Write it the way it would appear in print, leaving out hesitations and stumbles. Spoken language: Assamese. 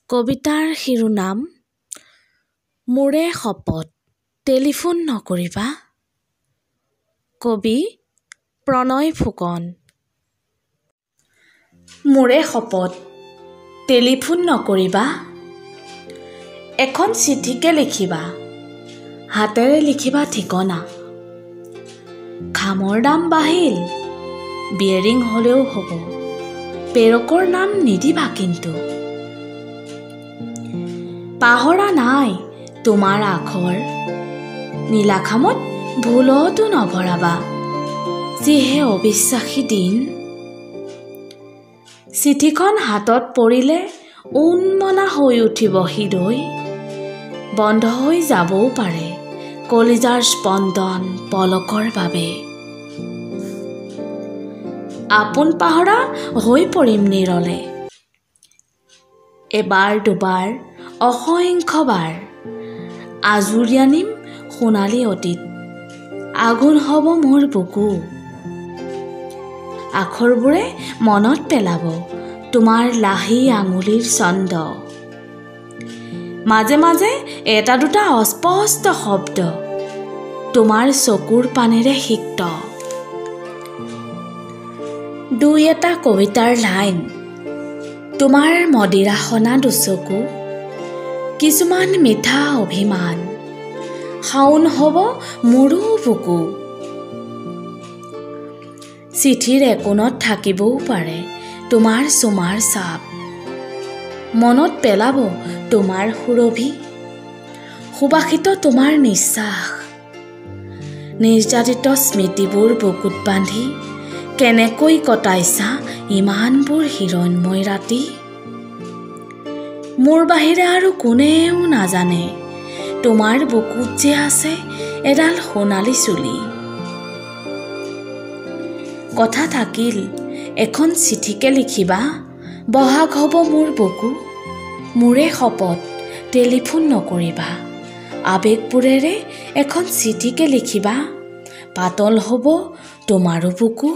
কবিতাৰ শিৰোনাম মোৰে শপত টেলিফোন নকৰিবা। কবি প্ৰণয় ফুকন। মোৰে শপত টেলিফোন নকৰিবা, এখন চিঠিকে লিখিবা, হাতেৰে লিখিবা ঠিকনা। খামৰ দাম বাঢ়িল, বিয়েৰিং হ'লেও হ'ব, পেৰকৰ নাম নিদিবা কিন্তু। পাহৰা নাই তোমাৰ আখৰ, নীলাখামত ভুলতো নভৰাবা, যিহে অবিশ্বাসী দিন। চিঠিখন হাতত পৰিলে উন্মনা হৈ উঠিব হৃদয়, বন্ধ হৈ যাবও পাৰে কলিজাৰ স্পন্দন পলকৰ বাবে। আপোন পাহৰা হৈ পৰিম নিৰলে, এবাৰ দুবাৰ অসংখ্যবাৰ আজুৰি আনিম সোণালী অতীত, আগুন হ'ব মোৰ বুকু। আখৰবোৰে মনত পেলাব তোমাৰ লাহি আঙুলিৰ ছন্দ, মাজে মাজে এটা দুটা অস্পষ্ট শব্দ তোমাৰ চকুৰ পানেৰে সিক্ত। দুই এটা কবিতাৰ লাইন তোমাৰ মদিৰা সনা দুচকু, কিছুমান মিঠা অভিমান শাওন হ'ব মোৰো বুকু। চিঠিৰ একোণত থাকিবও পাৰে তোমাৰ চুমাৰ চাপ, মনত পেলাব তোমাৰ সুৰভি, সুবাসিত তোমাৰ নিশ্বাস। নিৰ্যাতিত স্মৃতিবোৰ বুকুত বান্ধি কেনেকৈ কটাইছা ইমানবোৰ হিৰণ্ময় ৰাতি। মোৰ বাহিৰে আৰু কোনেও নাজানে তোমাৰ বুকুত যে আছে এডাল সোণালী চুলি। কথা থাকিল এখন চিঠিকে লিখিবা, বহাগ হ'ব মোৰ বুকু। মোৰে শপত টেলিফোন নকৰিবা, আৱেগবোৰেৰে এখন চিঠিকে লিখিবা, পাতল হ'ব তোমাৰো বুকু।